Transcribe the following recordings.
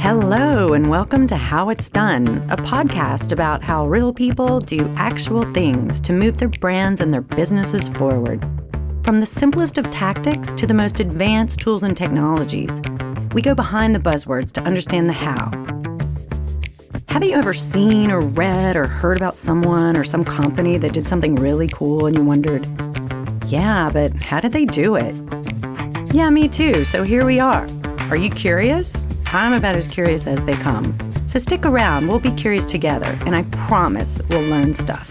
Hello, and welcome to How It's Done, a podcast about how real people do actual things to move their brands and their businesses forward. From the simplest of tactics to the most advanced tools and technologies, we go behind the buzzwords to understand the how. Have you ever seen or read or heard about someone or some company that did something really cool and you wondered, yeah, but how did they do it? Yeah, me too, so here we are. Are you curious? I'm about as curious as they come. So stick around, we'll be curious together, and I promise we'll learn stuff.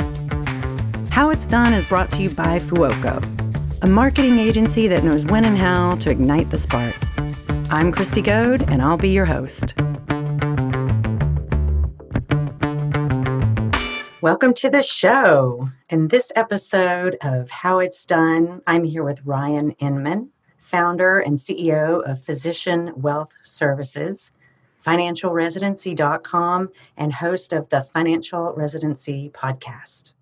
How It's Done is brought to you by Fuoco, a marketing agency that knows when and how to ignite the spark. I'm Christy Goad, and I'll be your host. Welcome to the show. In this episode of How It's Done, I'm here with Ryan Inman, founder and CEO of Physician Wealth Services, financialresidency.com, and host of the Financial Residency podcast.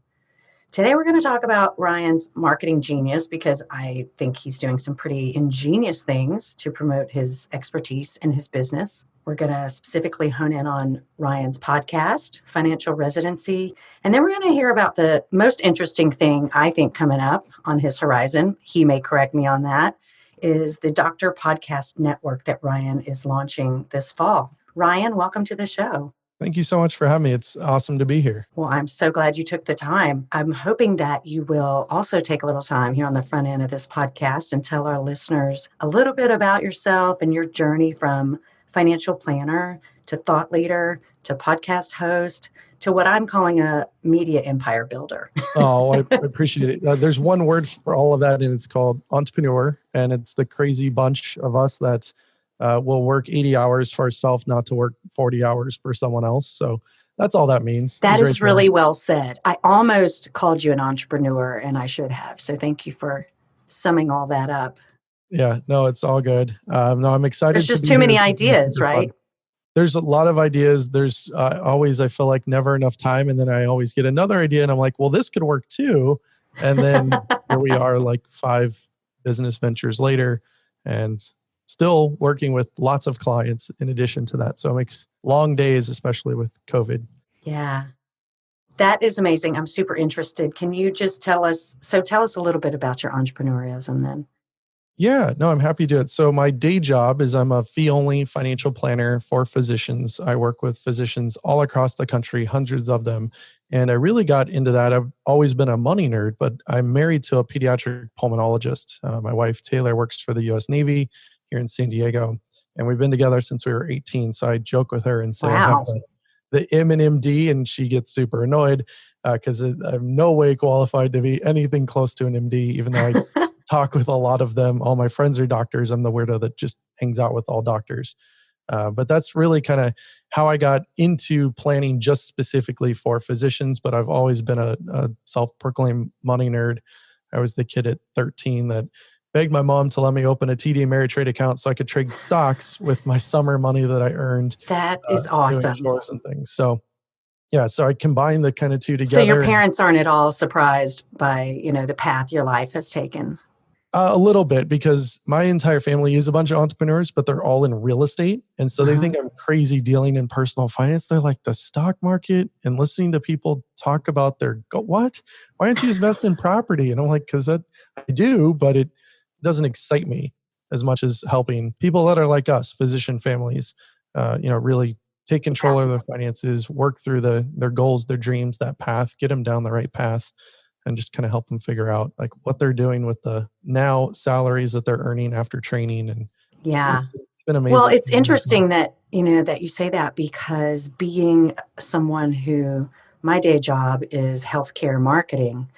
Today, we're going to talk about Ryan's marketing genius because I think he's doing some pretty ingenious things to promote his expertise in his business. We're going to specifically hone in on Ryan's podcast, Financial Residency, and then we're going to hear about the most interesting thing I think coming up on his horizon. He may correct me on that. Is the Doctor Podcast Network that Ryan is launching this fall. Ryan, welcome to the show. Thank you so much for having me. It's awesome to be here. Well, I'm so glad you took the time. I'm hoping that you will also take a little time here on the front end of this podcast and tell our listeners a little bit about yourself and your journey from financial planner to thought leader to podcast host to what I'm calling a media empire builder. Oh, I appreciate it. There's one word for all of that, and it's called entrepreneur. And it's the crazy bunch of us that will work 80 hours for ourselves, not to work 40 hours for someone else. So that's all that means. That is really well said. I almost called you an entrepreneur, and I should have. So thank you for summing all that up. Yeah, no, it's all good. No, I'm excited. There's just too many ideas, right? Fun. There's a lot of ideas. There's always, I feel like, never enough time. And then I always get another idea and I'm like, well, this could work too. And then here we are like 5 business ventures later and still working with lots of clients in addition to that. So it makes long days, especially with COVID. Yeah, that is amazing. I'm super interested. Can you just tell us a little bit about your entrepreneurism then? Yeah, no, I'm happy to do it. So my day job is I'm a fee-only financial planner for physicians. I work with physicians all across the country, hundreds of them. And I really got into that. I've always been a money nerd, but I'm married to a pediatric pulmonologist. My wife, Taylor, works for the U.S. Navy here in San Diego. And we've been together since we were 18. So I joke with her and say, wow. I have the M and MD, and she gets super annoyed because I'm no way qualified to be anything close to an MD, even though I talk with a lot of them. All my friends are doctors. I'm the weirdo that just hangs out with all doctors. But that's really kind of how I got into planning just specifically for physicians. But I've always been a self-proclaimed money nerd. I was the kid at 13 that begged my mom to let me open a TD Ameritrade account so I could trade stocks with my summer money that I earned. That is awesome. Doing chores and things. So yeah, so I combine the kind of two together. So your parents aren't at all surprised by, the path your life has taken? A little bit, because my entire family is a bunch of entrepreneurs, but they're all in real estate. And so they think I'm crazy dealing in personal finance. They're like, the stock market and listening to people talk about what? Why don't you just invest in property? And I'm like, because I do, but it doesn't excite me as much as helping people that are like us, physician families, really take control of their finances, work through their goals, their dreams, that path, get them down the right path. And just kind of help them figure out like what they're doing with the now salaries that they're earning after training. And yeah, it's been amazing. Well, it's interesting that, that you say that, because being someone who my day job is healthcare marketing.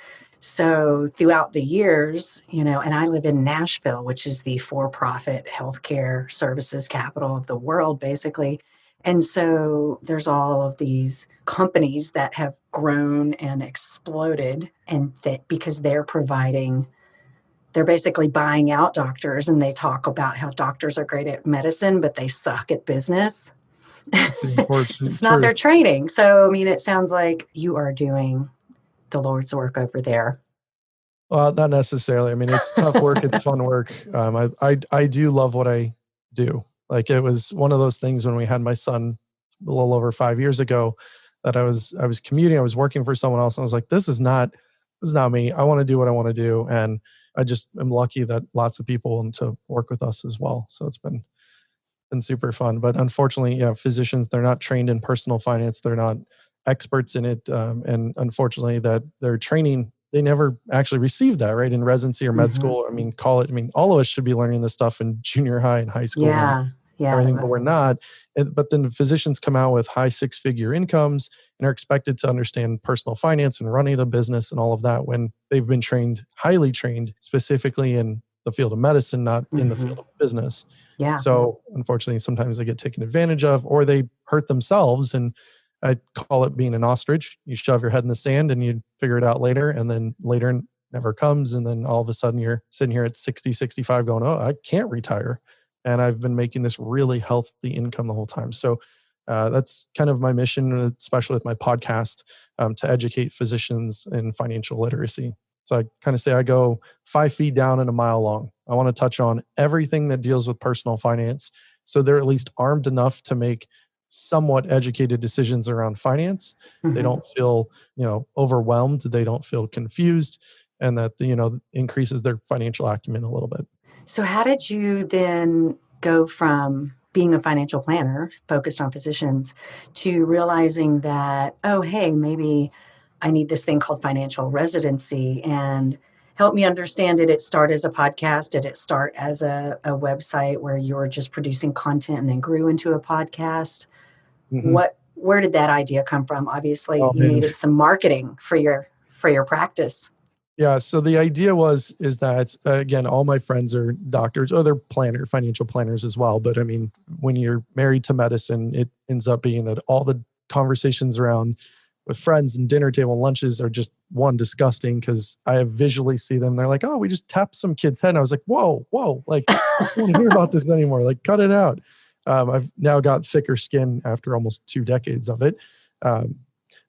So throughout the years, and I live in Nashville, which is the for-profit healthcare services capital of the world, basically. And so there's all of these companies that have grown and exploded, and that because they're basically buying out doctors, and they talk about how doctors are great at medicine, but they suck at business. It's not their training. So, it sounds like you are doing the Lord's work over there. Well, not necessarily. It's tough work. It's fun work. I do love what I do. Like it was one of those things when we had my son a little over 5 years ago that I was commuting, I was working for someone else. And I was like, this is not me. I want to do what I want to do. And I just am lucky that lots of people want to work with us as well. So it's been super fun. But unfortunately, yeah, physicians, they're not trained in personal finance. They're not experts in it. And unfortunately that their training, they never actually received that, right? In residency or med school. I mean, all of us should be learning this stuff in junior high and high school. Yeah. Yeah. Everything, but we're not. But then physicians come out with high six-figure incomes and are expected to understand personal finance and running a business and all of that when they've been highly trained, specifically in the field of medicine, not in the field of business. Yeah. So unfortunately, sometimes they get taken advantage of, or they hurt themselves. And I call it being an ostrich. You shove your head in the sand and you figure it out later, and then later never comes. And then all of a sudden you're sitting here at 60, 65 going, oh, I can't retire. And I've been making this really healthy income the whole time. So that's kind of my mission, especially with my podcast, to educate physicians in financial literacy. So I kind of say I go 5 feet down and a mile long. I want to touch on everything that deals with personal finance, so they're at least armed enough to make somewhat educated decisions around finance. They don't feel, overwhelmed. They don't feel confused, and that, increases their financial acumen a little bit. So how did you then go from being a financial planner focused on physicians to realizing that, oh, hey, maybe I need this thing called financial residency? And help me understand, did it start as a podcast? Did it start as a website where you were just producing content and then grew into a podcast? Where did that idea come from? Obviously, you needed some marketing for your practice. Yeah. So the idea is that, again, all my friends are doctors, or they're financial planners as well. But I mean, when you're married to medicine, it ends up being that all the conversations around with friends and dinner table and lunches are just disgusting, because I visually see them. They're like, oh, we just tapped some kid's head. And I was like, whoa, like, I don't want to hear about this anymore. Like, cut it out. I've now got thicker skin after almost 2 decades of it.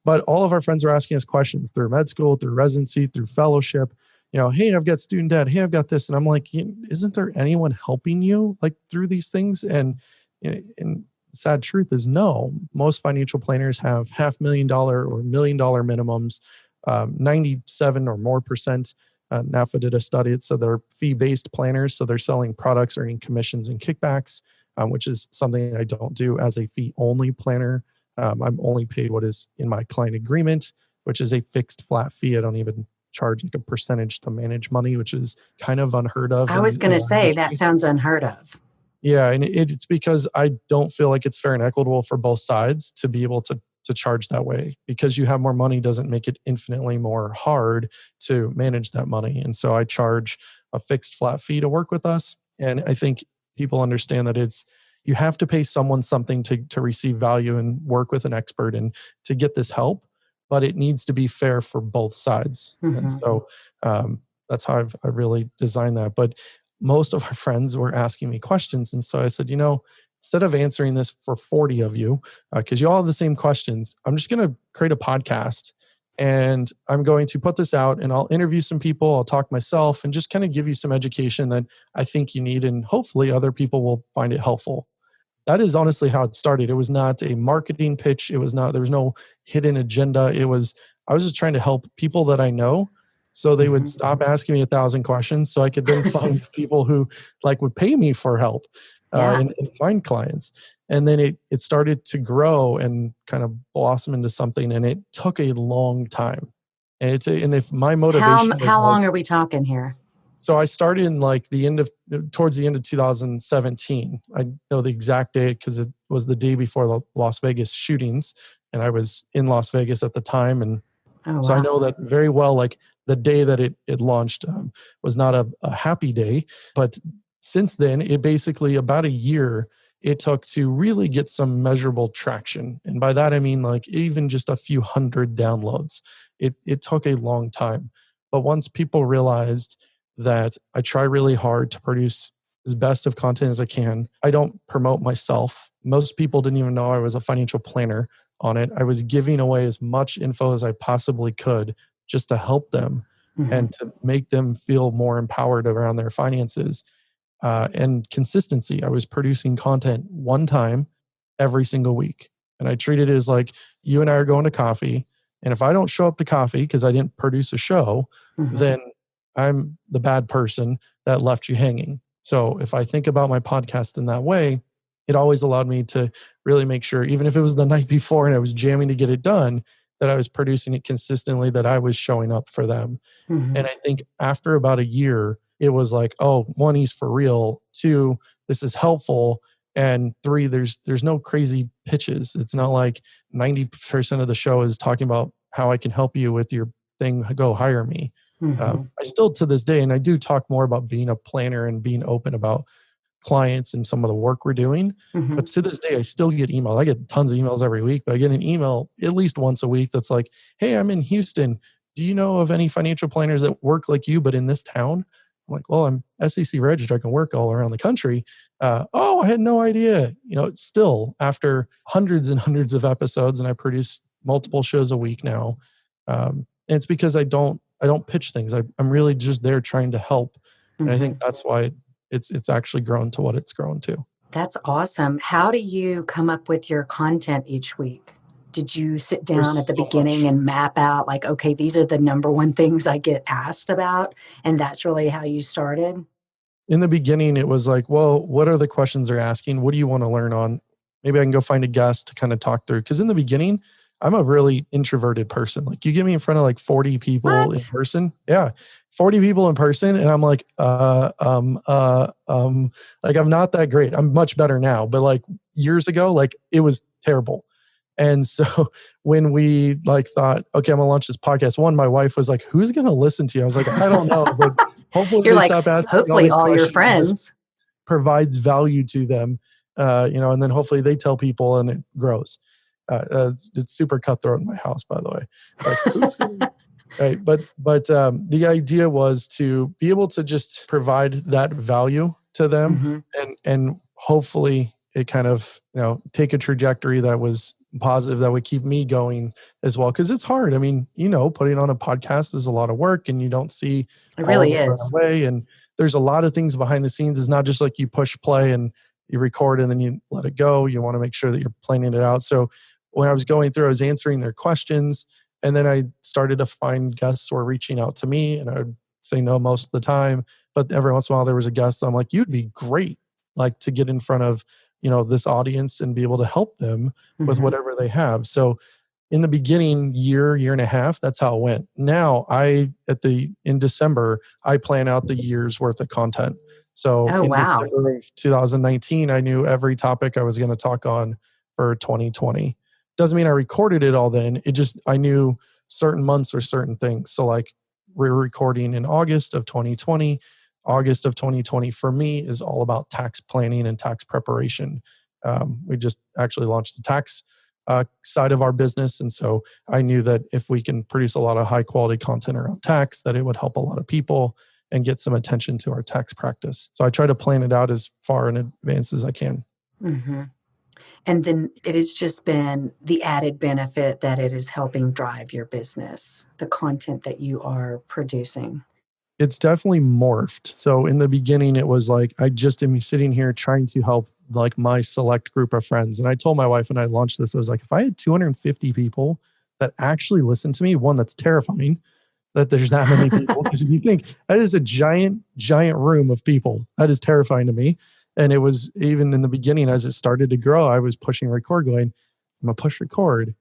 But all of our friends are asking us questions through med school, through residency, through fellowship. Hey, I've got student debt. Hey, I've got this. And I'm like, isn't there anyone helping you like through these things? And sad truth is no. Most financial planners have $500,000 or $1 million minimums, 97 or more percent. NAFA did a study. So they're fee-based planners. So they're selling products, earning commissions and kickbacks, which is something I don't do as a fee-only planner. I'm only paid what is in my client agreement, which is a fixed flat fee. I don't even charge like a percentage to manage money, which is kind of unheard of. I was going to say that sounds unheard of. Yeah. And it's because I don't feel like it's fair and equitable for both sides to be able to charge that way. Because you have more money doesn't make it infinitely more hard to manage that money. And so I charge a fixed flat fee to work with us. And I think people understand that you have to pay someone something to receive value and work with an expert and to get this help, but it needs to be fair for both sides. And so that's how I've really designed that. But most of our friends were asking me questions. And so I said, instead of answering this for 40 of you, because you all have the same questions, I'm just going to create a podcast, and I'm going to put this out, and I'll interview some people, I'll talk myself, and just kind of give you some education that I think you need. And hopefully other people will find it helpful. That is honestly how it started. It was not a marketing pitch. There was no hidden agenda. I was just trying to help people that I know, so they would stop asking me 1,000 questions, so I could then find people who would pay me for help and find clients. And then it started to grow and kind of blossom into something. And it took a long time. And if my motivation, how long are we talking here? So I started in towards the end of 2017. I know the exact date because it was the day before the Las Vegas shootings, and I was in Las Vegas at the time. And so I know that very well. Like the day that it launched was not a happy day, but since then, it basically about a year it took to really get some measurable traction. And by that, I mean like even just a few hundred downloads. It took a long time. But once people realized that I try really hard to produce as best of content as I can, I don't promote myself. Most people didn't even know I was a financial planner on it. I was giving away as much info as I possibly could just to help them and to make them feel more empowered around their finances. and consistency. I was producing content one time every single week. And I treated it as like you and I are going to coffee. And if I don't show up to coffee because I didn't produce a show, then I'm the bad person that left you hanging. So if I think about my podcast in that way, it always allowed me to really make sure, even if it was the night before and I was jamming to get it done, that I was producing it consistently, that I was showing up for them. And I think after about a year, it was like, oh, one, he's for real. Two, this is helpful. And three, there's no crazy pitches. It's not like 90% of the show is talking about how I can help you with your thing. Go hire me. I still, to this day, and I do talk more about being a planner and being open about clients and some of the work we're doing. But to this day, I still get emails. I get tons of emails every week, but I get an email at least once a week that's like, hey, I'm in Houston. Do you know of any financial planners that work like you, but in this town? I'm like, well, I'm SEC registered. I can work all around the country. Oh, I had no idea. It's still after hundreds and hundreds of episodes, and I produce multiple shows a week now. And it's because I don't pitch things. I'm really just there trying to help. And I think that's why it's actually grown to what it's grown to. That's awesome. How do you come up with your content each week? Did you sit down at the beginning and map out like, okay, these are the number one things I get asked about, and that's really how you started? In the beginning, it was like, well, what are the questions they're asking? What do you want to learn on? Maybe I can go find a guest to kind of talk through. Because in the beginning, I'm a really introverted person. Like you get me in front of like 40 people in person. Yeah. 40 people in person. And I'm like, like I'm not that great. I'm much better now. But like years ago, like it was terrible. And so when we like thought, okay, I'm gonna launch this podcast. One, my wife was like, who's gonna listen to you? I was like, I don't know. But hopefully You're they like, stop asking hopefully all your friends. Provides value to them. And then hopefully they tell people and it grows. It's super cutthroat in my house, by the way. Like, who's gonna, right? But the idea was to be able to just provide that value to them, and hopefully it kind of take a trajectory that was positive, that would keep me going as well. Because it's hard. I mean, putting on a podcast is a lot of work, and you don't see it really is right away. And there's a lot of things behind the scenes. It's not just like you push play and you record and then you let it go. You want to make sure that you're planning it out. So when I was going through, I was answering their questions, and then I started to find guests who were reaching out to me, and I would say no most of the time, but every once in a while there was a guest I'm like, you'd be great, like to get in front of this audience and be able to help them with whatever they have. So in the beginning, year and a half, that's how it went. Now in December, I plan out the year's worth of content. So December of 2019, I knew every topic I was going to talk on for 2020. Doesn't mean I recorded it all then. I knew certain months or certain things. So like we're recording in August of 2020. August of 2020 for me is all about tax planning and tax preparation. We just actually launched the tax side of our business. And so I knew that if we can produce a lot of high quality content around tax, that it would help a lot of people and get some attention to our tax practice. So I try to plan it out as far in advance as I can. And then it has just been the added benefit that it is helping drive your business, the content that you are producing. It's definitely morphed. So in the beginning, it was like, I just am sitting here trying to help like my select group of friends. And I told my wife when I launched this, I was like, if I had 250 people that actually listen to me, one, that's terrifying that there's that many people. Because if you think that is a giant, giant room of people, that is terrifying to me. And it was even in the beginning, as it started to grow, I was pushing record going, I'm going to push record. And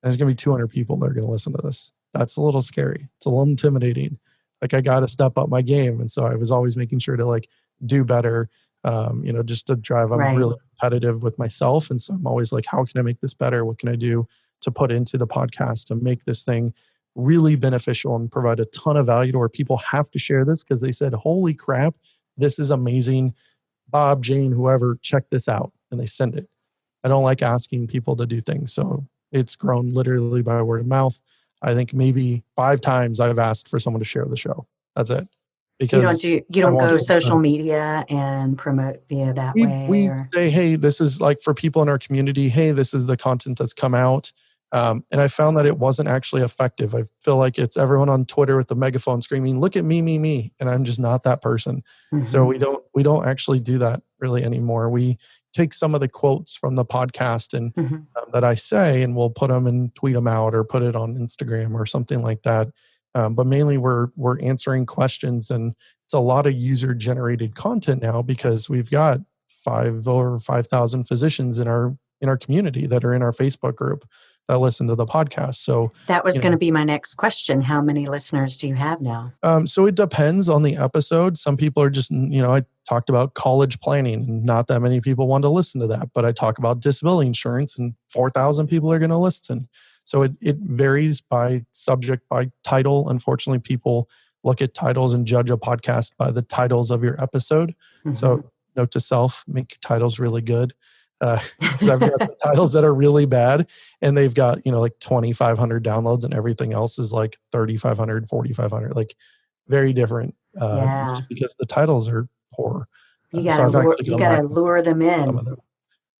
there's going to be 200 people that are going to listen to this. That's a little scary. It's a little intimidating. Like I got to step up my game. And so I was always making sure to like do better, just to drive. I'm really competitive with myself. And so I'm always like, how can I make this better? What can I do to put into the podcast to make this thing really beneficial and provide a ton of value to where people have to share this because they said, holy crap, this is amazing. Bob, Jane, whoever, check this out. And they send it. I don't like asking people to do things. So it's grown literally by word of mouth. I think maybe 5 times I've asked for someone to share the show. That's it. Because you don't go social media and promote via that way. We say, hey, this is like for people in our community. Hey, this is the content that's come out. And I found that it wasn't actually effective. I feel like it's everyone on Twitter with the megaphone screaming, "Look at me, me, me," and I'm just not that person. So we don't actually do that really anymore. We take some of the quotes from the podcast and that I say, and we'll put them and tweet them out or put it on Instagram or something like that. But mainly we're answering questions, and it's a lot of user generated content now because we've got over 5,000 physicians in our community that are in our Facebook group that listen to the podcast. So that was going to be my next question. How many listeners do you have now? So it depends on the episode. Some people are just, I talked about college planning, and not that many people want to listen to that, but I talk about disability insurance and 4,000 people are going to listen. So it varies by subject, by title. Unfortunately, people look at titles and judge a podcast by the titles of your episode. So note to self, make your titles really good. Because I've got some titles that are really bad and they've got, like 2,500 downloads and everything else is like 3,500, 4,500, like very different. Just because the titles are poor. You gotta lure them in.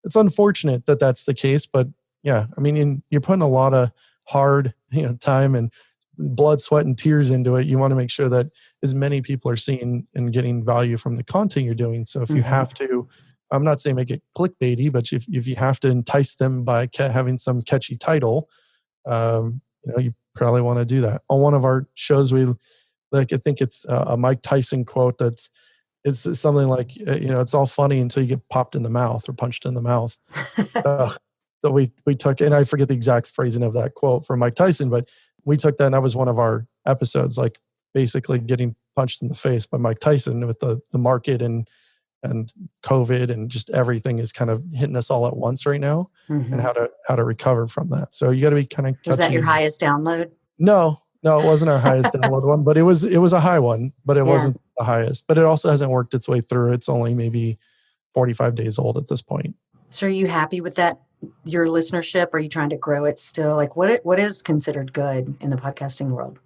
It's unfortunate that that's the case, but yeah, I mean, you're putting a lot of hard, time and blood, sweat, and tears into it. You want to make sure that as many people are seeing and getting value from the content you're doing. So if you have to, I'm not saying make it clickbaity, but if you have to entice them by having some catchy title, you probably want to do that. On one of our shows, I think it's a Mike Tyson quote it's something like, it's all funny until you get popped in the mouth or punched in the mouth. So we took, and I forget the exact phrasing of that quote from Mike Tyson, but we took that, and that was one of our episodes, like basically getting punched in the face by Mike Tyson with the market and COVID and just everything is kind of hitting us all at once right now, and how to recover from that. So you got to be kind of catchy. Was that your highest download? No, it wasn't our highest download one, but it was a high one, but it wasn't the highest. But it also hasn't worked its way through. It's only maybe 45 days old at this point. So are you happy with that? Your listenership? Are you trying to grow it still? Like what is considered good in the podcasting world?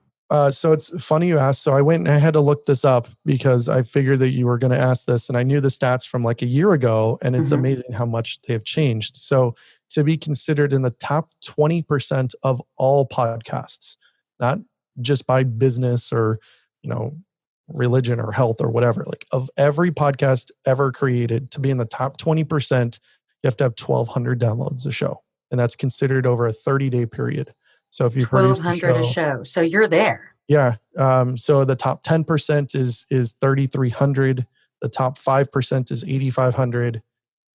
So it's funny you asked. So I went and I had to look this up because I figured that you were going to ask this, and I knew the stats from like a year ago, and it's amazing how much they've changed. So to be considered in the top 20% of all podcasts, not just by business or, religion or health or whatever, like of every podcast ever created, to be in the top 20%, you have to have 1,200 downloads a show. And that's considered over a 30-day period. So if you 1,200 a show, so you're there. Yeah. So the top 10% is 3,300. The top 5% is 8,500.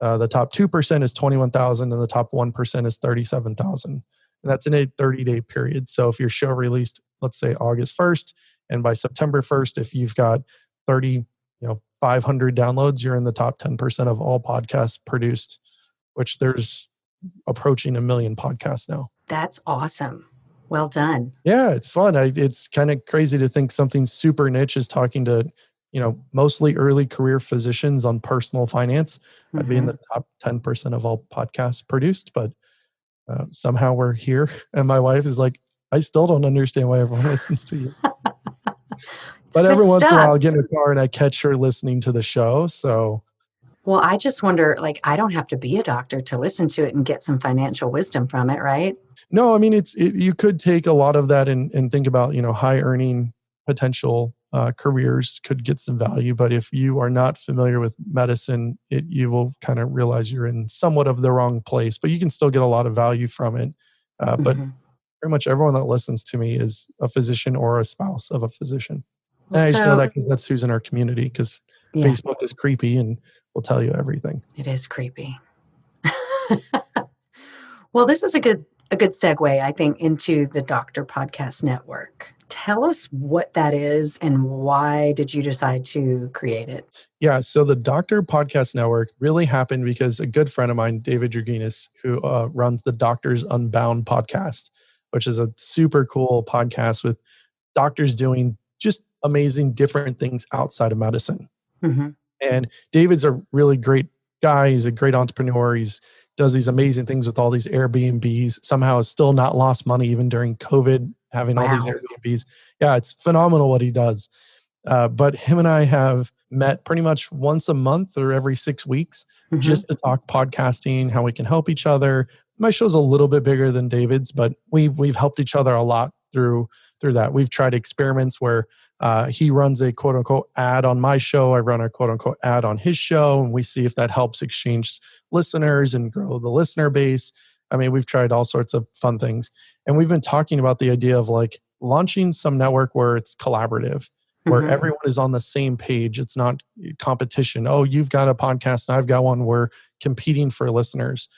The top 2% is 21,000, and the top 1% is 37,000. And that's in a 30-day period. So if your show released, let's say August 1st, and by September 1st, if you've got 500 downloads, you're in the top 10% of all podcasts produced, which there's approaching 1 million podcasts now. That's awesome. Well done. Yeah, it's fun. It's kind of crazy to think something super niche is talking to, mostly early career physicians on personal finance. I'd be in the top 10% of all podcasts produced, but somehow we're here. And my wife is like, I still don't understand why everyone listens to you. But every once in a while, I'll get in a car and I catch her listening to the show. So, well, I just wonder, I don't have to be a doctor to listen to it and get some financial wisdom from it, right? No, I mean, you could take a lot of that and think about, high earning potential careers could get some value. But if you are not familiar with medicine, you will kind of realize you're in somewhat of the wrong place, but you can still get a lot of value from it. But pretty much everyone that listens to me is a physician or a spouse of a physician. And I just know that because that's who's in our community, because Facebook is creepy and will tell you everything. It is creepy. Well, this is a good segue, I think, into the Doctor Podcast Network. Tell us what that is and why did you decide to create it? Yeah, so the Doctor Podcast Network really happened because a good friend of mine, David Draginas, who runs the Doctors Unbound podcast, which is a super cool podcast with doctors doing just amazing different things outside of medicine. And David's a really great guy. He's a great entrepreneur. He's does these amazing things with all these Airbnbs. Somehow has still not lost money even during COVID, having all these Airbnbs. Yeah, it's phenomenal what he does. But him and I have met pretty much once a month or every 6 weeks just to talk podcasting, how we can help each other, my show's a little bit bigger than David's, but we've helped each other a lot through that. We've tried experiments where he runs a quote unquote ad on my show. I run a quote unquote ad on his show, and we see if that helps exchange listeners and grow the listener base. I mean, we've tried all sorts of fun things. And we've been talking about the idea of like launching some network where it's collaborative, where everyone is on the same page. It's not competition. Oh, you've got a podcast and I've got one. We're competing for listeners.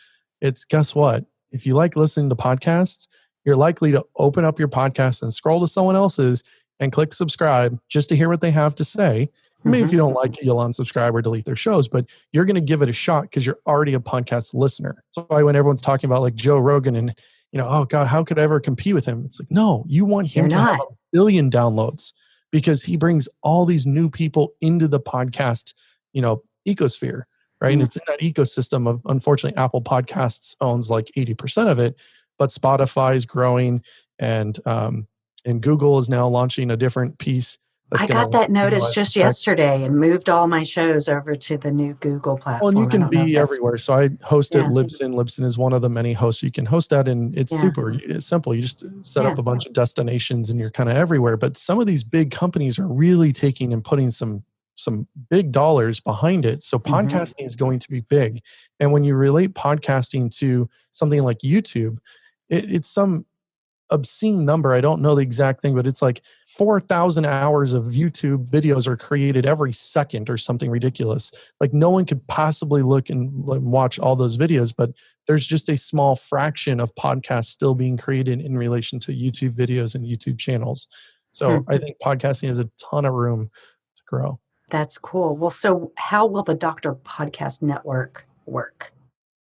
It's, guess what? If you like listening to podcasts, you're likely to open up your podcast and scroll to someone else's and click subscribe just to hear what they have to say. Maybe if you don't like it, you'll unsubscribe or delete their shows, but you're going to give it a shot because you're already a podcast listener. So when everyone's talking about like Joe Rogan and, oh God, how could I ever compete with him? It's like, no, you want him to have 1 billion downloads because he brings all these new people into the podcast, ecosphere, right? And it's in that ecosystem of, unfortunately, Apple Podcasts owns like 80% of it, but Spotify is growing and Google is now launching a different piece. I got that notice just yesterday and moved all my shows over to the new Google platform. Well, and you can be everywhere. So I host at Libsyn. Libsyn is one of the many hosts you can host at, and it's it's simple. You just set up a bunch of destinations and you're kind of everywhere. But some of these big companies are really taking and putting some big dollars behind it. So podcasting is going to be big. And when you relate podcasting to something like YouTube, it's some obscene number. I don't know the exact thing, but it's like 4,000 hours of YouTube videos are created every second or something ridiculous. Like no one could possibly look and watch all those videos, but there's just a small fraction of podcasts still being created in relation to YouTube videos and YouTube channels. So I think podcasting has a ton of room to grow. That's cool. Well, so how will the Doctor Podcast Network work?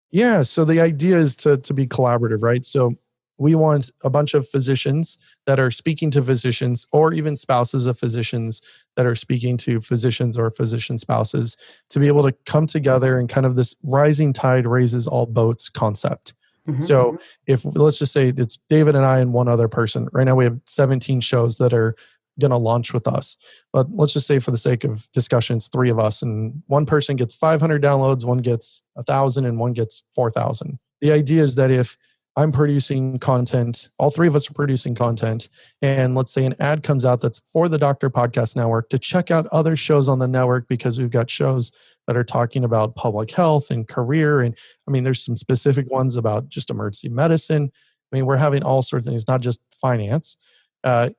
Yeah, so the idea is to be collaborative, right? So we want a bunch of physicians that are speaking to physicians, or even spouses of physicians that are speaking to physicians or physician spouses, to be able to come together and kind of this rising tide raises all boats concept. So if, let's just say it's David and I and one other person. Right now we have 17 shows that are going to launch with us. But let's just say for the sake of discussions, 3 of us, and one person gets 500 downloads, one gets 1,000, and one gets 4,000. The idea is that if I'm producing content, all 3 of us are producing content, and let's say an ad comes out that's for the Doctor Podcast Network to check out other shows on the network, because we've got shows that are talking about public health and career. And I mean, there's some specific ones about just emergency medicine. I mean, we're having all sorts of things, not just finance.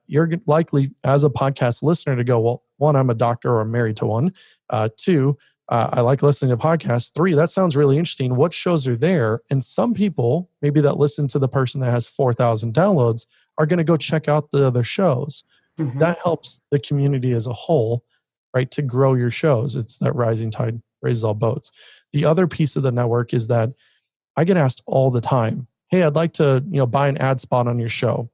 You're likely, as a podcast listener, to go, well, 1, I'm a doctor or I'm married to one. 2, I like listening to podcasts. 3, that sounds really interesting. What shows are there? And some people, maybe that listen to the person that has 4,000 downloads, are going to go check out the other shows. That helps the community as a whole, right, to grow your shows. It's that rising tide raises all boats. The other piece of the network is that I get asked all the time, hey, I'd like to buy an ad spot on your show.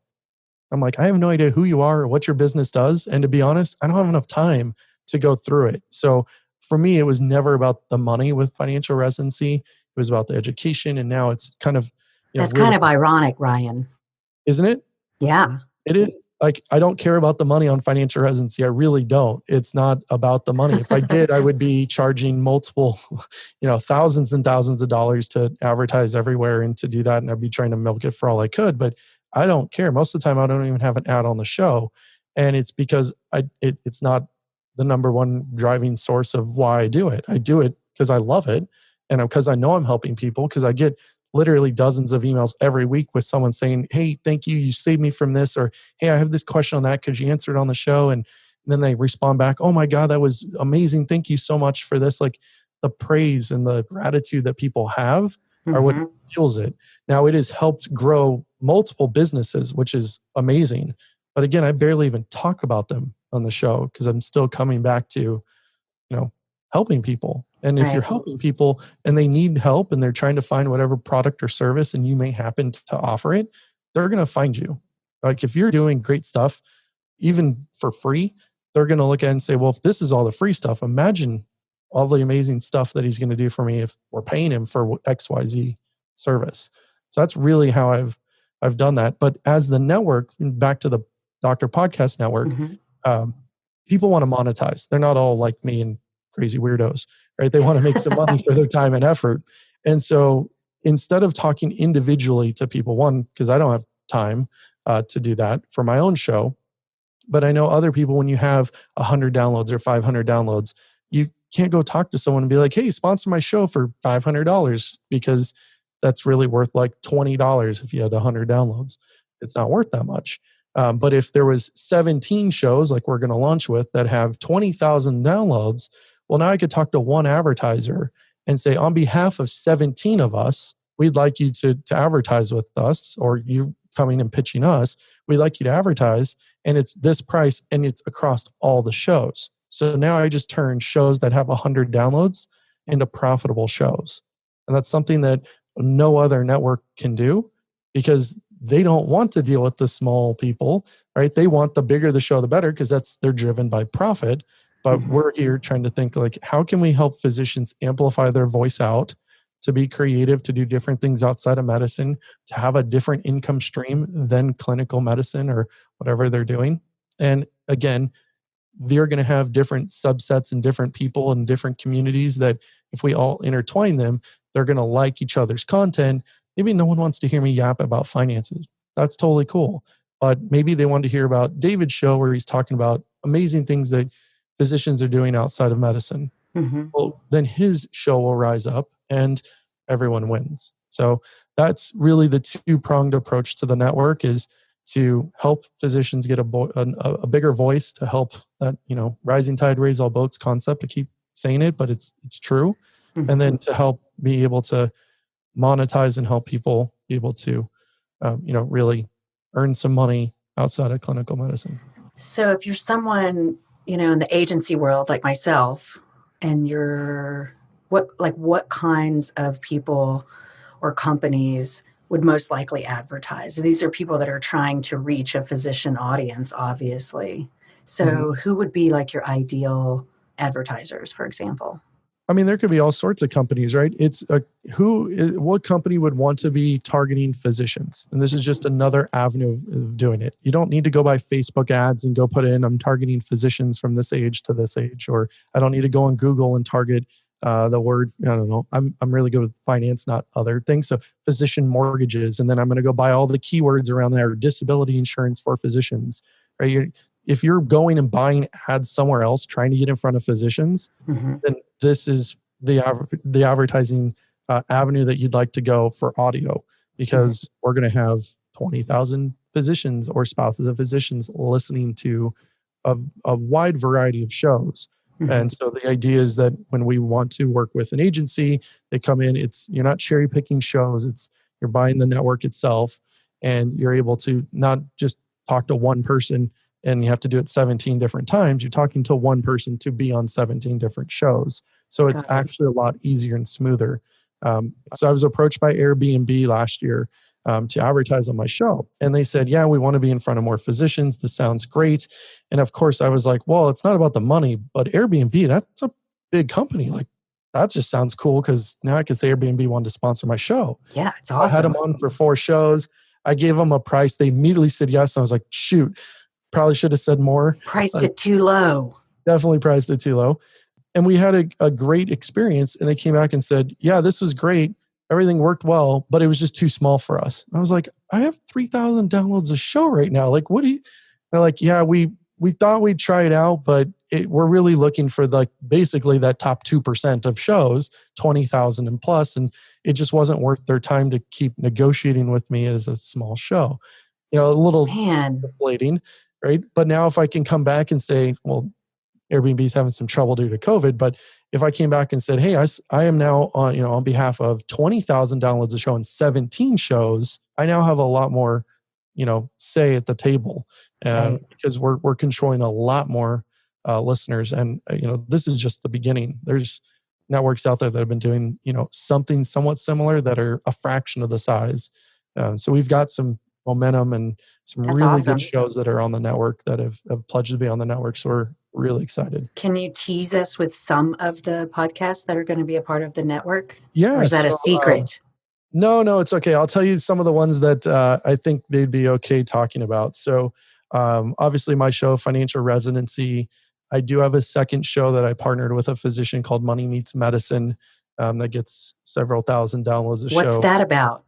I'm like, I have no idea who you are or what your business does. And to be honest, I don't have enough time to go through it. So for me, it was never about the money with financial residency. It was about the education. And now it's kind of, that's kind of ironic, Ryan. Isn't it? Yeah. It is. Like, I don't care about the money on financial residency. I really don't. It's not about the money. If I did, I would be charging multiple, thousands and thousands of dollars to advertise everywhere and to do that. And I'd be trying to milk it for all I could. But I don't care. Most of the time, I don't even have an ad on the show. And it's because it's not the number one driving source of why I do it. I do it because I love it. And because I know I'm helping people, because I get literally dozens of emails every week with someone saying, hey, thank you. You saved me from this. Or, hey, I have this question on that because you answered on the show. And then they respond back, oh my God, that was amazing. Thank you so much for this. Like, the praise and the gratitude that people have are what fuels it. Now, it has helped grow multiple businesses, which is amazing. But again, I barely even talk about them on the show because I'm still coming back to, helping people. And if you're helping people and they need help and they're trying to find whatever product or service and you may happen to offer it, they're going to find you. Like, if you're doing great stuff, even for free, they're going to look at it and say, well, if this is all the free stuff, imagine all the amazing stuff that he's going to do for me if we're paying him for XYZ service. So that's really how I've done that. But as the network, back to the Doctor Podcast Network, people want to monetize. They're not all like me and crazy weirdos, right? They want to make some money for their time and effort. And so instead of talking individually to people, one, because I don't have time to do that for my own show, but I know other people, when you have 100 downloads or 500 downloads, you can't go talk to someone and be like, hey, sponsor my show for $500, because that's really worth like $20 if you had 100 downloads. It's not worth that much. But if there was 17 shows like we're going to launch with that have 20,000 downloads, well, now I could talk to one advertiser and say, on behalf of 17 of us, we'd like you to advertise with us, or you coming and pitching us, we'd like you to advertise, and it's this price, and it's across all the shows. So now I just turn shows that have 100 downloads into profitable shows. And that's something that no other network can do, because they don't want to deal with the small people, right? They want the bigger the show, the better, because they're driven by profit. But we're here trying to think like, how can we help physicians amplify their voice out, to be creative, to do different things outside of medicine, to have a different income stream than clinical medicine or whatever they're doing. And again, they're going to have different subsets and different people and different communities that if we all intertwine them, they're going to like each other's content. Maybe no one wants to hear me yap about finances. That's totally cool. But maybe they want to hear about David's show where he's talking about amazing things that physicians are doing outside of medicine. Well, then his show will rise up and everyone wins. So that's really the two-pronged approach to the network, is to help physicians get a bigger voice, to help that, rising tide raise all boats concept. I keep saying it, but it's true. And then to help be able to monetize and help people be able to, really earn some money outside of clinical medicine. So if you're someone, in the agency world like myself, and you're what kinds of people or companies would most likely advertise? These are people that are trying to reach a physician audience, obviously. So who would be like your ideal advertisers, for example? I mean, there could be all sorts of companies, right? It's what company would want to be targeting physicians? And this is just another avenue of doing it. You don't need to go buy Facebook ads and go put in, I'm targeting physicians from this age to this age, or I don't need to go on Google and target the word, I don't know. I'm really good with finance, not other things. So physician mortgages, and then I'm going to go buy all the keywords around there, disability insurance for physicians, right? If you're going and buying ads somewhere else, trying to get in front of physicians, then this is the advertising avenue that you'd like to go for audio, because we're going to have 20,000 physicians or spouses of physicians listening to a wide variety of shows. And so the idea is that when we want to work with an agency, they come in, you're not cherry picking shows, you're buying the network itself, and you're able to not just talk to one person and you have to do it 17 different times. You're talking to one person to be on 17 different shows. So it's actually a lot easier and smoother. So I was approached by Airbnb last year to advertise on my show. And they said, yeah, we want to be in front of more physicians. This sounds great. And of course I was like, well, it's not about the money, but Airbnb, that's a big company. Like, that just sounds cool, because now I could say Airbnb wanted to sponsor my show. Yeah, it's awesome. I had them on for 4 shows. I gave them a price. They immediately said yes. I was like, shoot, probably should have said more. Priced it too low. Definitely priced it too low. And we had a great experience. And they came back and said, yeah, this was great. Everything worked well, but it was just too small for us. And I was like, I have 3,000 downloads a show right now. Like, what do you? They're like, yeah, we thought we'd try it out, but we're really looking for like basically that top 2% of shows, 20,000 and plus. And it just wasn't worth their time to keep negotiating with me as a small show. A little deflating, right? But now if I can come back and say, well, Airbnb's having some trouble due to COVID, but if I came back and said, hey, I am now on behalf of 20,000 downloads a show and 17 shows, I now have a lot more, say at the table, because we're controlling a lot more listeners. And, this is just the beginning. There's networks out there that have been doing, something somewhat similar that are a fraction of the size. So we've got some momentum and some good shows that are on the network that have pledged to be on the network. So we're really excited. Can you tease us with some of the podcasts that are going to be a part of the network? Yeah. Or is that a secret? No, it's okay. I'll tell you some of the ones that I think they'd be okay talking about. So obviously my show, Financial Residency. I do have a second show that I partnered with a physician called Money Meets Medicine. that gets several thousand downloads a What's show. that about?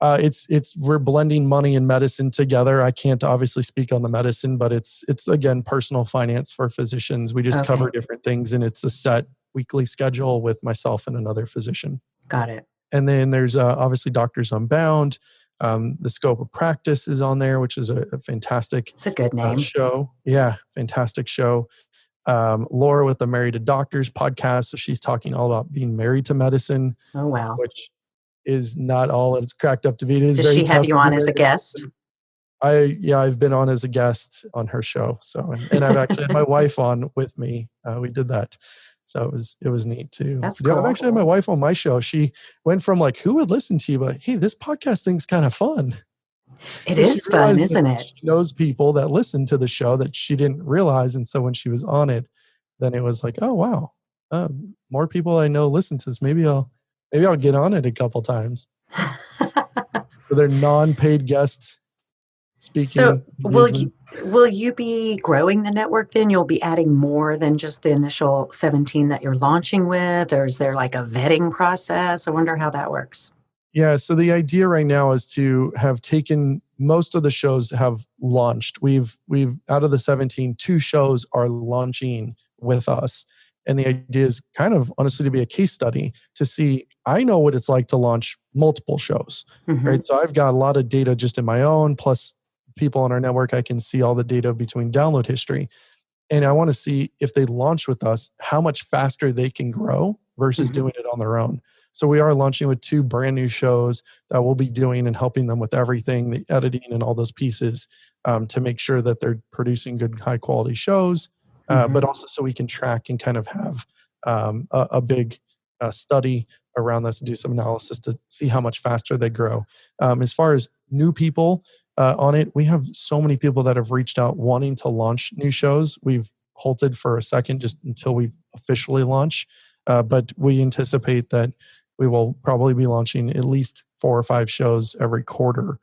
It's we're blending money and medicine together. I can't obviously speak on the medicine, but it's again personal finance for physicians. We just cover different things, and it's a set weekly schedule with myself and another physician. Got it. And then there's obviously Doctors Unbound. The Scope of Practice is on there, which is a fantastic It's a good name. show. Yeah, fantastic show. Laura with the Married to Doctors podcast. So she's talking all about being married to medicine. Oh, wow. Which is not all it's cracked up to be. It is Does very she have tough you on as a guest? I've been on as a guest on her show. So, and I've actually had my wife on with me. We did that. So it was neat too. That's cool. I've actually had my wife on my show. She went from like, who would listen to you? But hey, this podcast thing's kind of fun. It is fun, isn't it? She knows people that listen to the show that she didn't realize. And so when she was on it, then it was like, oh, wow. More people I know listen to this. Maybe I'll get on it a couple times. For their non-paid guests speaking. So will you be growing the network then? You'll be adding more than just the initial 17 that you're launching with? Or is there like a vetting process? I wonder how that works. Yeah, so the idea right now is to have taken most of the shows have launched. We've out of the 17, 2 shows are launching with us. And the idea is kind of honestly to be a case study to see, I know what it's like to launch multiple shows, right? So I've got a lot of data just in my own, plus people on our network, I can see all the data between download history. And I want to see if they launch with us, how much faster they can grow versus doing it on their own. So we are launching with 2 brand new shows that we'll be doing and helping them with everything, the editing and all those pieces to make sure that they're producing good, high quality shows. But also so we can track and kind of have a big study around this and do some analysis to see how much faster they grow. As far as new people on it, we have so many people that have reached out wanting to launch new shows. We've halted for a second just until we officially launch. But we anticipate that we will probably be launching at least 4 or 5 shows every quarter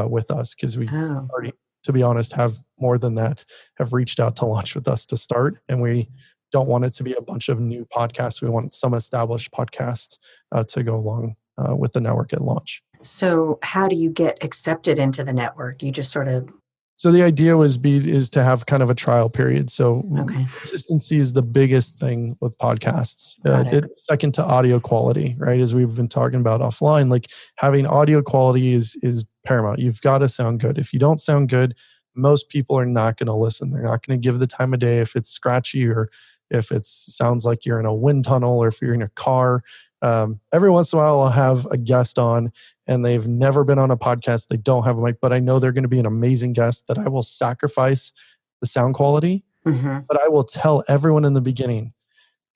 with us because we already, to be honest, have more than that, have reached out to launch with us to start. And we don't want it to be a bunch of new podcasts. We want some established podcasts to go along with the network at launch. So how do you get accepted into the network? You just sort of... So the idea is to have kind of a trial period. So consistency is the biggest thing with podcasts. It's second to audio quality, right? As we've been talking about offline, like having audio quality is paramount. You've got to sound good. If you don't sound good, most people are not going to listen. They're not going to give the time of day if it's scratchy or if it sounds like you're in a wind tunnel or if you're in a car. Every once in a while, I'll have a guest on and they've never been on a podcast. They don't have a mic, but I know they're going to be an amazing guest that I will sacrifice the sound quality. But I will tell everyone in the beginning,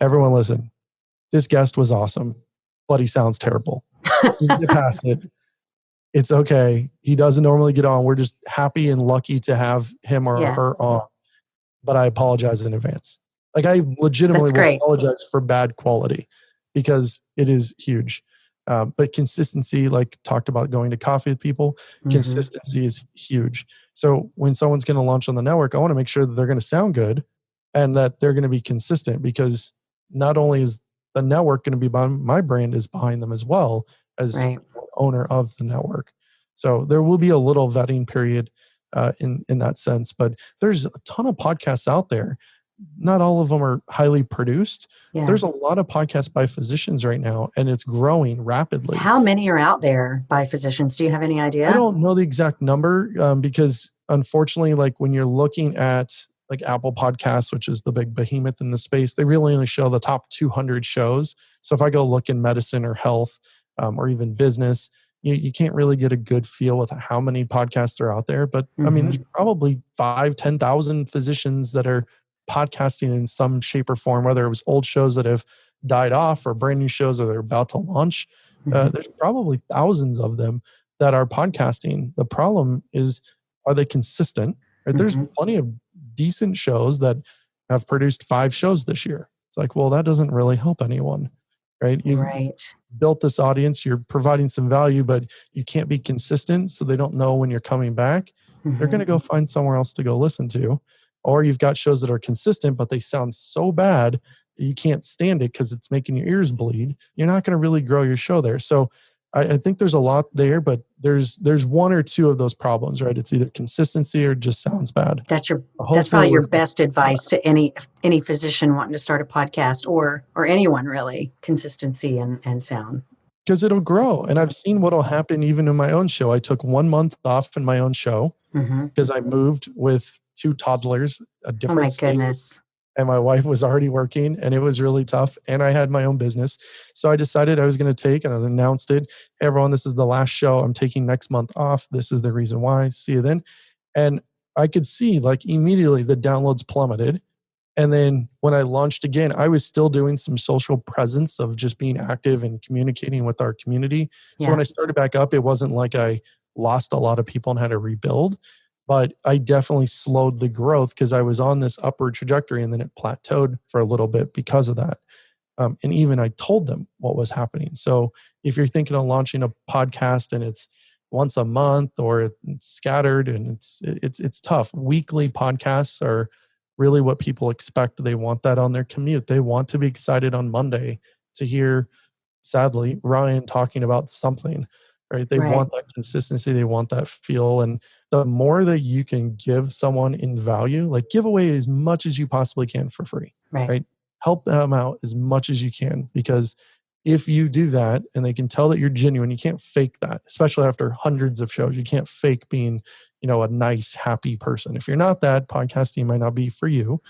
everyone listen, this guest was awesome, but he sounds terrible. You get past it. It's okay. He doesn't normally get on. We're just happy and lucky to have him or her on. But I apologize in advance. Like I legitimately will apologize for bad quality because it is huge. But consistency, like talked about going to coffee with people, consistency is huge. So when someone's going to launch on the network, I want to make sure that they're going to sound good and that they're going to be consistent because not only is the network going to be behind, my brand is behind them as well as owner of the network. So there will be a little vetting period in that sense, but there's a ton of podcasts out there. Not all of them are highly produced. There's a lot of podcasts by physicians right now, and it's growing rapidly. How many are out there by physicians? Do you have any idea? I don't know the exact number because unfortunately, like when you're looking at like Apple Podcasts, which is the big behemoth in the space, they really only show the top 200 shows. So if I go look in medicine or health or even business, you can't really get a good feel with how many podcasts are out there. But I mean, there's probably 5,000-10,000 physicians that are podcasting in some shape or form, whether it was old shows that have died off or brand new shows that are about to launch. There's probably thousands of them that are podcasting. The problem is, are they consistent? Right? There's plenty of decent shows that have produced 5 shows this year. It's like, well, that doesn't really help anyone, right? You built this audience, you're providing some value, but you can't be consistent, so they don't know when you're coming back. They're going to go find somewhere else to go listen to. Or you've got shows that are consistent, but they sound so bad you can't stand it because it's making your ears bleed, you're not going to really grow your show there. So I think there's a lot there, but there's one or two of those problems, right? It's either consistency or just sounds bad. That's probably your best advice to any physician wanting to start a podcast, or anyone really, consistency and sound. Because it'll grow. And I've seen what'll happen even in my own show. I took 1 month off in my own show because I moved with 2 toddlers, a different state. Goodness. And my wife was already working and it was really tough. And I had my own business. So I decided I was going to take, and I announced it. Hey, everyone, this is the last show. I'm taking next month off. This is the reason why. See you then. And I could see like immediately the downloads plummeted. And then when I launched again, I was still doing some social presence of just being active and communicating with our community. So when I started back up, it wasn't like I lost a lot of people and had to rebuild. But I definitely slowed the growth because I was on this upward trajectory, and then it plateaued for a little bit because of that. And even I told them what was happening. So if you're thinking of launching a podcast and it's once a month or it's scattered and it's tough. Weekly podcasts are really what people expect. They want that on their commute. They want to be excited on Monday to hear, sadly, Ryan talking about something. Right? They want that consistency. They want that feel. And the more that you can give someone in value, like give away as much as you possibly can for free, right? Help them out as much as you can, because if you do that and they can tell that you're genuine, you can't fake that, especially after hundreds of shows. You can't fake being, a nice, happy person. If you're not that, podcasting might not be for you.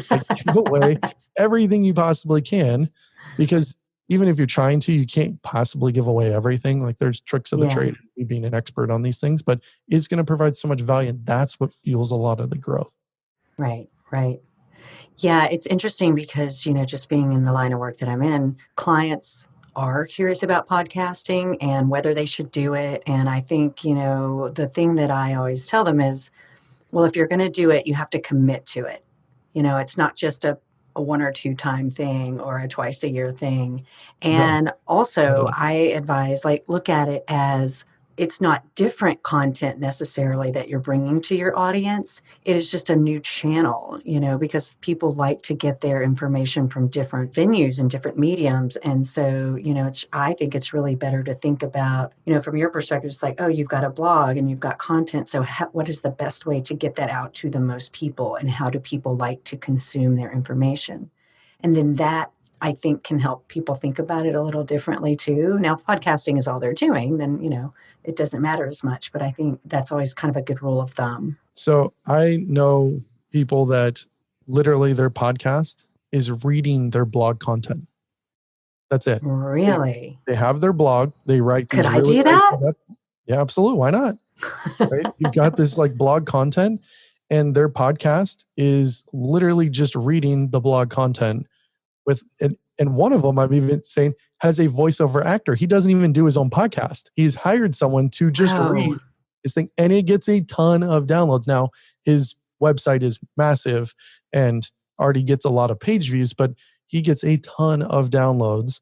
Like, give away everything you possibly can, because even if you're trying to, you can't possibly give away everything. Like there's tricks of the trade, you being an expert on these things, but it's going to provide so much value. And that's what fuels a lot of the growth. Right. Yeah, it's interesting because, just being in the line of work that I'm in, clients are curious about podcasting and whether they should do it. And I think, the thing that I always tell them is, well, if you're going to do it, you have to commit to it. It's not just a 1 or 2 time thing or a twice a year thing. And also I advise, look at it as it's not different content necessarily that you're bringing to your audience. It is just a new channel, because people like to get their information from different venues and different mediums. And so, I think it's really better to think about, from your perspective, it's like, oh, you've got a blog and you've got content. So what is the best way to get that out to the most people, and how do people like to consume their information? And then that, I think, can help people think about it a little differently too. Now, if podcasting is all they're doing, then, it doesn't matter as much. But I think that's always kind of a good rule of thumb. So I know people that literally their podcast is reading their blog content. That's it. Really? They have their blog. They write. Could I do that? Yeah, absolutely. Why not? Right? You've got this blog content, and their podcast is literally just reading the blog content with it. And one of them, I'm even saying, has a voiceover actor. He doesn't even do his own podcast. He's hired someone to just read his thing, and it gets a ton of downloads. Now, his website is massive and already gets a lot of page views, but he gets a ton of downloads.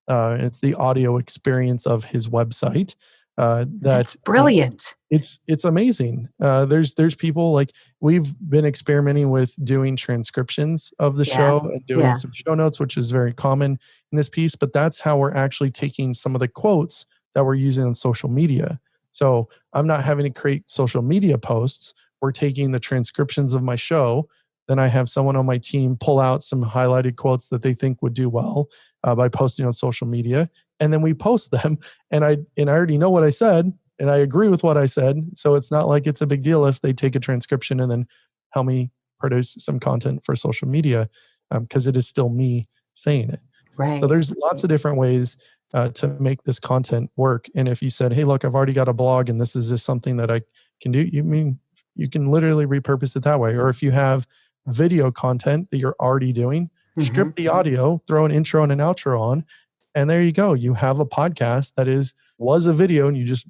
It's the audio experience of his website. That's brilliant. It's amazing. There's people we've been experimenting with doing transcriptions of the show and doing some show notes, which is very common in this piece, but that's how we're actually taking some of the quotes that we're using on social media. So I'm not having to create social media posts. We're taking the transcriptions of my show. Then I have someone on my team pull out some highlighted quotes that they think would do well by posting on social media. And then we post them. And I already know what I said, and I agree with what I said. So it's not like it's a big deal if they take a transcription and then help me produce some content for social media, because it is still me saying it. Right. So there's lots of different ways to make this content work. And if you said, hey, look, I've already got a blog and this is just something that I can do, you can literally repurpose it that way. Or if you have video content that you're already doing, strip the audio, throw an intro and an outro on, and there you go. You have a podcast that was a video, and you just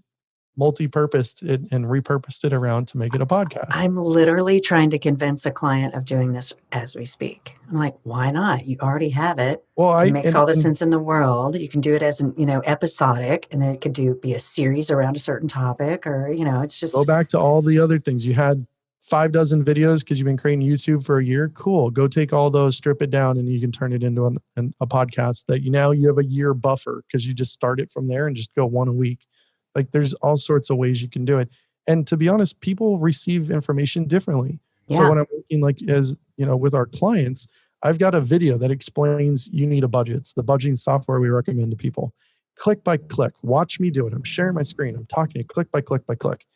multi-purposed it and repurposed it around to make it a podcast. I'm literally trying to convince a client of doing this as we speak. I'm like, why not? You already have it. Well, it makes all the sense in the world. You can do it as an, episodic, and then it could be a series around a certain topic, or, it's just go back to all the other things. You had 5 dozen videos because you've been creating YouTube for a year. Cool. Go take all those, strip it down, and you can turn it into a podcast that you have a year buffer because you just start it from there and just go one a week. Like there's all sorts of ways you can do it. And to be honest, people receive information differently. Yeah. So when I'm working with our clients, I've got a video that explains you need a budget. It's the budgeting software we recommend to people. Click by click. Watch me do it. I'm sharing my screen. I'm talking click by click by click.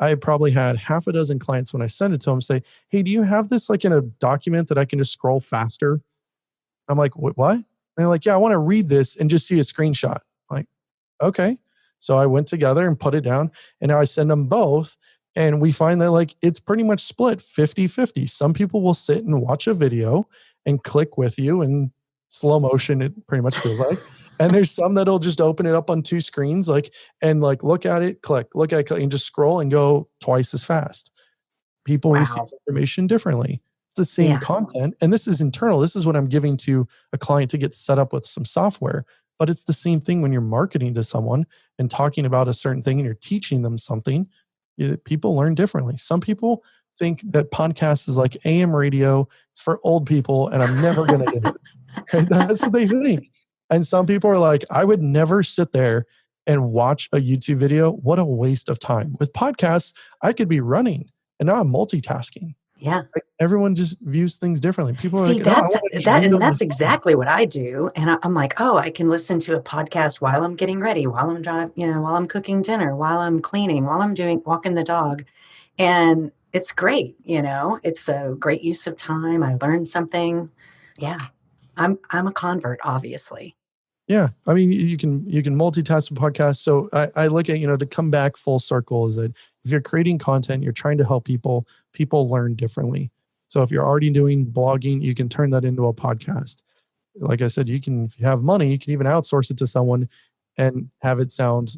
I probably had half a dozen clients when I send it to them say, hey, do you have this like in a document that I can just scroll faster? I'm like, what? And they're like, yeah, I want to read this and just see a screenshot. I'm like, okay. So I went together and put it down, and now I send them both. And we find that like it's pretty much split 50-50. Some people will sit and watch a video and click with you in slow motion, it pretty much feels like. And there's some that'll just open it up on 2 screens, and look at it, look at it, and just scroll and go twice as fast. People receive information differently. It's the same content. And this is internal. This is what I'm giving to a client to get set up with some software. But it's the same thing when you're marketing to someone and talking about a certain thing and you're teaching them something. People learn differently. Some people think that podcast is like AM radio. It's for old people and I'm never going to do it. Right? That's what they think. And some people are like, I would never sit there and watch a YouTube video. What a waste of time. With podcasts, I could be running and now I'm multitasking. Yeah. Like everyone just views things differently. People are See, like, that's exactly what I do. And I'm like, oh, I can listen to a podcast while I'm getting ready, while I'm driving, while I'm cooking dinner, while I'm cleaning, while I'm walking the dog. And it's great. It's a great use of time. I learned something. Yeah. I'm a convert, obviously. Yeah. I mean, you can multitask a podcast. So I look at, to come back full circle is that if you're creating content, you're trying to help people learn differently. So if you're already doing blogging, you can turn that into a podcast. Like I said, if you have money, you can even outsource it to someone and have it sound,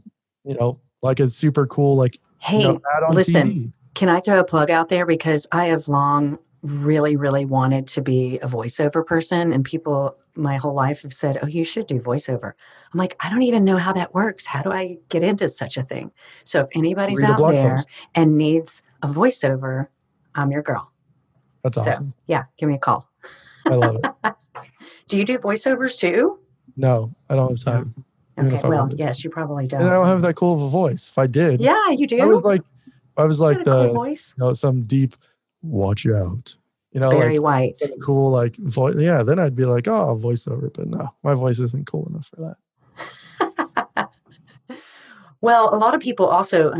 like a super cool, hey, ad on listen, TV. Can I throw a plug out there? Because I have long really, really wanted to be a voiceover person, and people my whole life have said, oh, you should do voiceover. I'm like, I don't even know how that works. How do I get into such a thing? So if anybody's out there and needs a voiceover, I'm your girl. That's awesome. So, yeah, give me a call. I love it. Do you do voiceovers too? No, I don't have time. Okay, well, yes, you probably don't. And I don't have that cool of a voice. If I did. Yeah, you do. I was like cool voice. Some deep, watch out. Barry White. Cool, voice. Yeah, then I'd be like, oh, voiceover. But no, my voice isn't cool enough for that. Well, a lot of people also,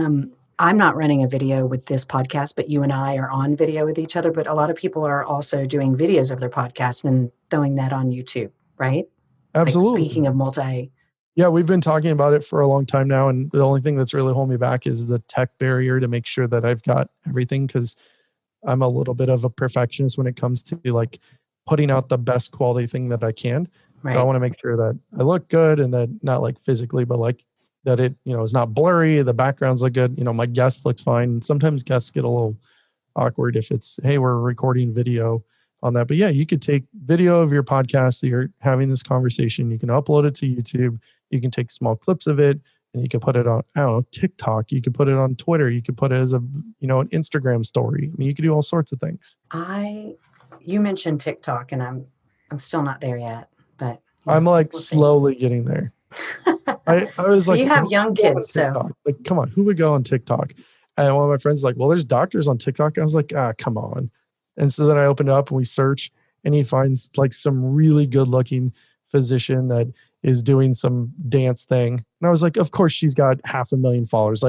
I'm not running a video with this podcast, but you and I are on video with each other. But a lot of people are also doing videos of their podcast and throwing that on YouTube, right? Absolutely. Speaking of Yeah, we've been talking about it for a long time now. And the only thing that's really holding me back is the tech barrier to make sure that I've got everything, because I'm a little bit of a perfectionist when it comes to putting out the best quality thing that I can. Right. So I want to make sure that I look good, and that not physically, but that it, is not blurry. The backgrounds look good. My guest looks fine. Sometimes guests get a little awkward if it's, hey, we're recording video on that. But yeah, you could take video of your podcast that you're having this conversation. You can upload it to YouTube. You can take small clips of it, and you can put it on, TikTok. You could put it on Twitter. You could put it as an Instagram story. I mean, you could do all sorts of things. You mentioned TikTok, and I'm still not there yet, but I'm we'll slowly getting there. I was like, you have young kids, so come on, who would go on TikTok? And one of my friends was like, well, there's doctors on TikTok. I was like, come on. And so then I opened it up and we search, and he finds some really good looking physician that is doing some dance thing. And I was like, of course she's got 500,000 followers.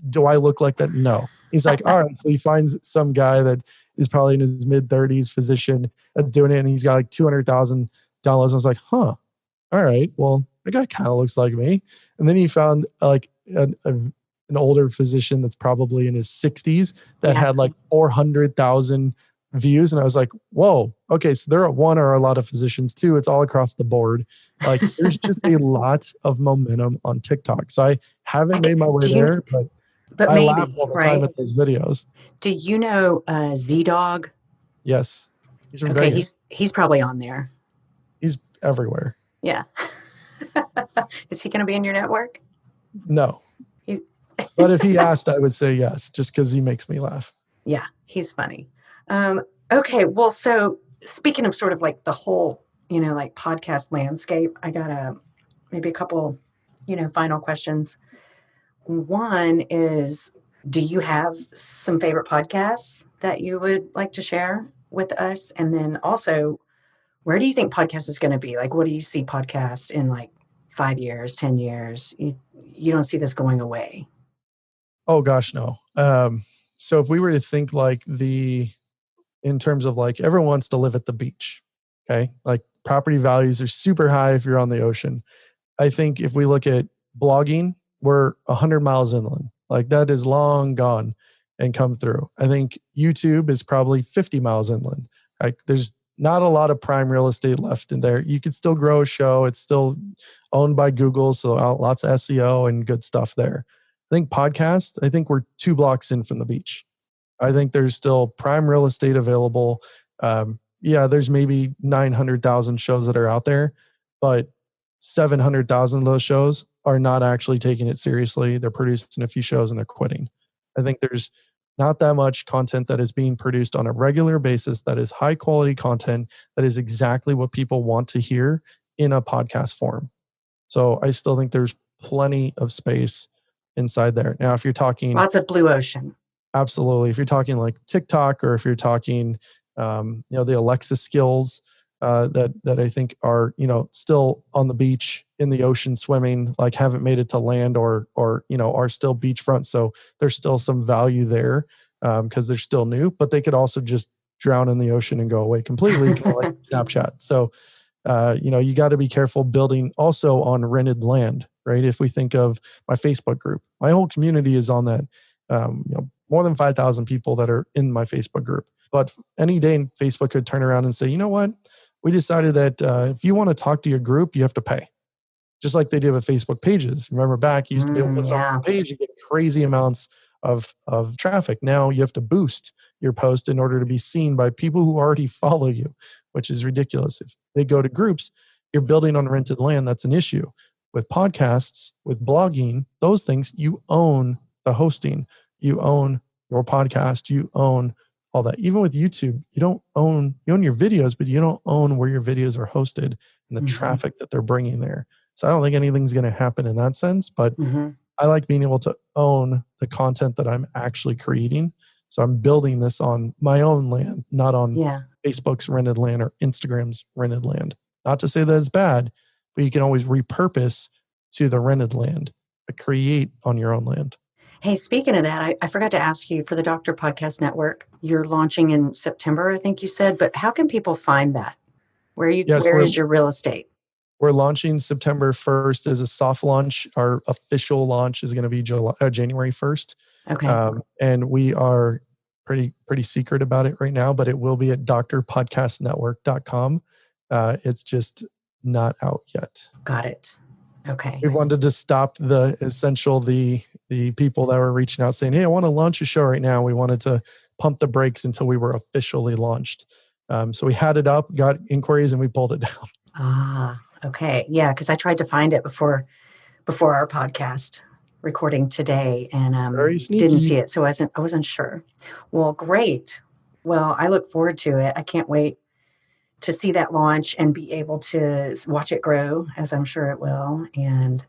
Do I look like that? No. He's like, all right. So he finds some guy that is probably in his mid-30s physician that's doing it, and he's got $200,000 downloads. I was like, huh, all right. Well, that guy kind of looks like me. And then he found an older physician that's probably in his 60s that had 400,000 views. And I was like, whoa, okay. So there are a lot of physicians too. It's all across the board. There's just a lot of momentum on TikTok. So I haven't made my way there, but I laugh all the time at those videos. Do you know Z-Dog? Yes. He's from Vegas. He's probably on there. He's everywhere. Yeah. Is he going to be in your network? No. But if he asked, I would say yes, just because he makes me laugh. Okay. Yeah, he's funny. Okay, well, so speaking of sort of like the whole, like podcast landscape, I got maybe a couple, final questions. One is, do you have some favorite podcasts that you would like to share with us? And then also, where do you think podcast is going to be? Like, what do you see podcast in like 5 years, 10 years? You don't see this going away. Oh gosh, no. So if we were to think like in terms of like everyone wants to live at the beach, okay? Like property values are super high if you're on the ocean. I think if we look at blogging, we're 100 miles inland. Like that is long gone and come through. I think YouTube is probably 50 miles inland. Like there's not a lot of prime real estate left in there. You could still grow a show. It's still owned by Google, so lots of SEO and good stuff there. I think podcasts, I think we're 2 blocks in from the beach. I think there's still prime real estate available. Yeah, there's maybe 900,000 shows that are out there, but 700,000 of those shows are not actually taking it seriously. They're producing a few shows and they're quitting. I think there's not that much content that is being produced on a regular basis that is high quality content that is exactly what people want to hear in a podcast form. So I still think there's plenty of space inside there. Now, if you're talking lots of blue ocean, absolutely. If you're talking like TikTok, or if you're talking, the Alexa skills that I think are, still on the beach in the ocean swimming, like haven't made it to land or are still beachfront. So there's still some value there because they're still new, but they could also just drown in the ocean and go away completely, kind of like Snapchat. So, you got to be careful building also on rented land, right? If we think of my Facebook group, my whole community is on that, more than 5,000 people that are in my Facebook group. But any day Facebook could turn around and say, you know what? We decided that if you want to talk to your group, you have to pay. Just like they did with Facebook pages. Remember back, you used to be able to put something on a page, you get crazy amounts of traffic. Now you have to boost your post in order to be seen by people who already follow you, which is ridiculous. If they go to groups, you're building on rented land. That's an issue. With podcasts, with blogging, those things, you own the hosting. You own your podcast, you own all that. Even with YouTube, you own your videos, but you don't own where your videos are hosted and the traffic that they're bringing there. So I don't think anything's going to happen in that sense, but I like being able to own the content that I'm actually creating. So I'm building this on my own land, not on Facebook's rented land or Instagram's rented land. Not to say that it's bad, but you can always repurpose to the rented land, but create on your own land. Hey, speaking of that, I forgot to ask you for the Doctor Podcast Network. You're launching in September, I think you said, but how can people find that? Where is your real estate? We're launching September 1st as a soft launch. Our official launch is going to be January 1st. Okay. And we are pretty secret about it right now, but it will be at drpodcastnetwork.com. It's just not out yet. Got it. Okay. We wanted to stop the people that were reaching out saying, hey, I want to launch a show right now. We wanted to pump the brakes until we were officially launched. So we had it up, got inquiries, and we pulled it down. Ah, okay. Yeah, because I tried to find it before our podcast recording today and didn't see it. So I wasn't sure. Well, great. Well, I look forward to it. I can't wait to see that launch and be able to watch it grow, as I'm sure it will, and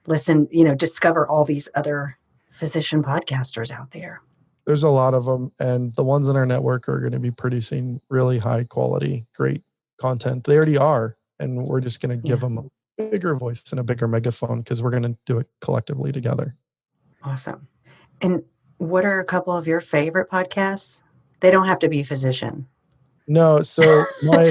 listen, discover all these other physician podcasters out there. There's a lot of them, and the ones in our network are going to be producing really high quality, great content. They already are, and we're just going to give them a bigger voice and a bigger megaphone because we're going to do it collectively together. Awesome. And what are a couple of your favorite podcasts? They don't have to be physician. No, so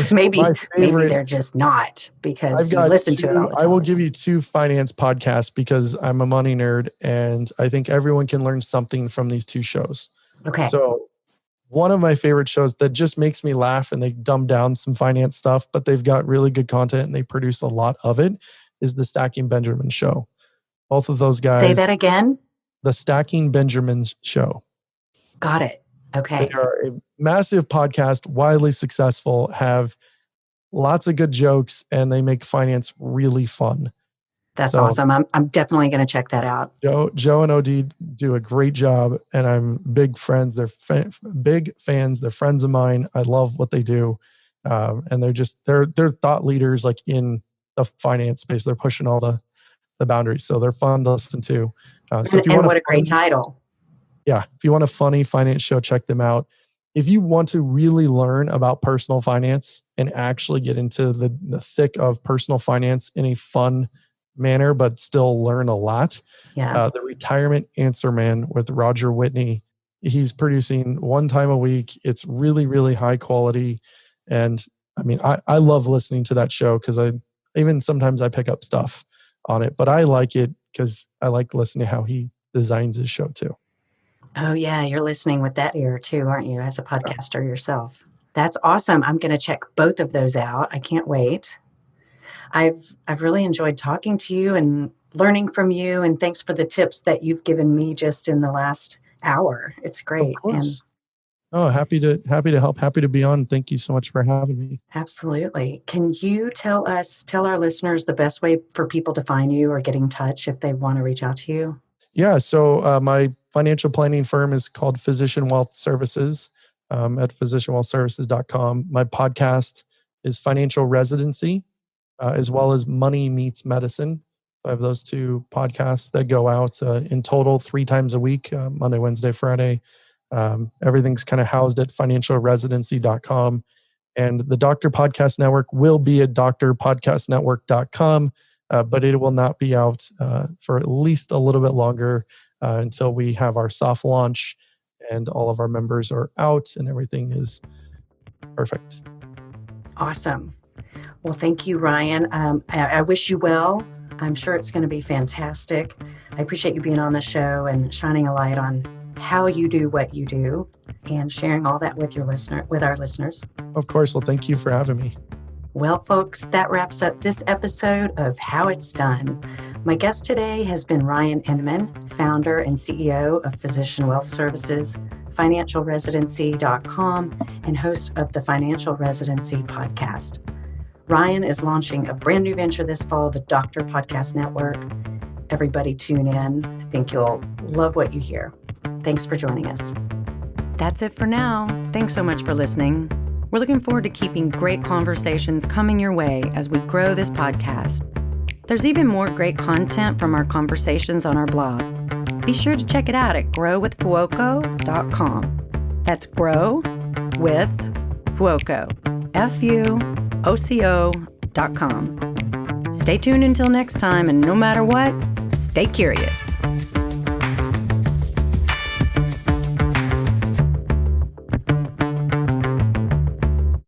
maybe they're just not because you listen to it all the time. I will give you 2 finance podcasts because I'm a money nerd and I think everyone can learn something from these 2 shows. Okay. So one of my favorite shows that just makes me laugh and they dumb down some finance stuff, but they've got really good content and they produce a lot of it is the Stacking Benjamins Show. Both of those guys. Say that again. The Stacking Benjamins Show. Got it. Okay. They are a massive podcast, widely successful, have lots of good jokes, and they make finance really fun. That's awesome. I'm definitely going to check that out. Joe and OD do a great job, and I'm big friends. They're big fans. They're friends of mine. I love what they do, and they're thought leaders like in the finance space. They're pushing all the boundaries, so they're fun to listen to. So what a great title! Yeah, if you want a funny finance show, check them out. If you want to really learn about personal finance and actually get into the thick of personal finance in a fun manner, but still learn a lot. The Retirement Answer Man with Roger Whitney. He's producing one time a week. It's really, really high quality. And I mean, I love listening to that show because sometimes I pick up stuff on it, but I like it because I like listening to how he designs his show too. Oh yeah. You're listening with that ear too, aren't you? As a podcaster yourself. That's awesome. I'm going to check both of those out. I can't wait. I've really enjoyed talking to you and learning from you, and thanks for the tips that you've given me just in the last hour. It's great. Of course. Happy to help. Happy to be on. Thank you so much for having me. Absolutely. Can you tell our listeners the best way for people to find you or get in touch if they want to reach out to you? Yeah. So my financial planning firm is called Physician Wealth Services at physicianwealthservices.com. My podcast is Financial Residency. As well as Money Meets Medicine. I have those two podcasts that go out in total 3 times a week, Monday, Wednesday, Friday. Everything's kind of housed at financialresidency.com. And the Doctor Podcast Network will be at drpodcastnetwork.com, but it will not be out for at least a little bit longer until we have our soft launch and all of our members are out and everything is perfect. Awesome. Well, thank you, Ryan. I wish you well. I'm sure it's going to be fantastic. I appreciate you being on the show and shining a light on how you do what you do and sharing all that with our listeners. Of course. Well, thank you for having me. Well, folks, that wraps up this episode of How It's Done. My guest today has been Ryan Inman, founder and CEO of Physician Wealth Services, financialresidency.com, and host of the Financial Residency podcast. Ryan is launching a brand new venture this fall, the Doctor Podcast Network. Everybody tune in. I think you'll love what you hear. Thanks for joining us. That's it for now. Thanks so much for listening. We're looking forward to keeping great conversations coming your way as we grow this podcast. There's even more great content from our conversations on our blog. Be sure to check it out at growwithfuoco.com. That's grow with Fuoco. FUOCO.com. Stay tuned until next time, and no matter what, stay curious.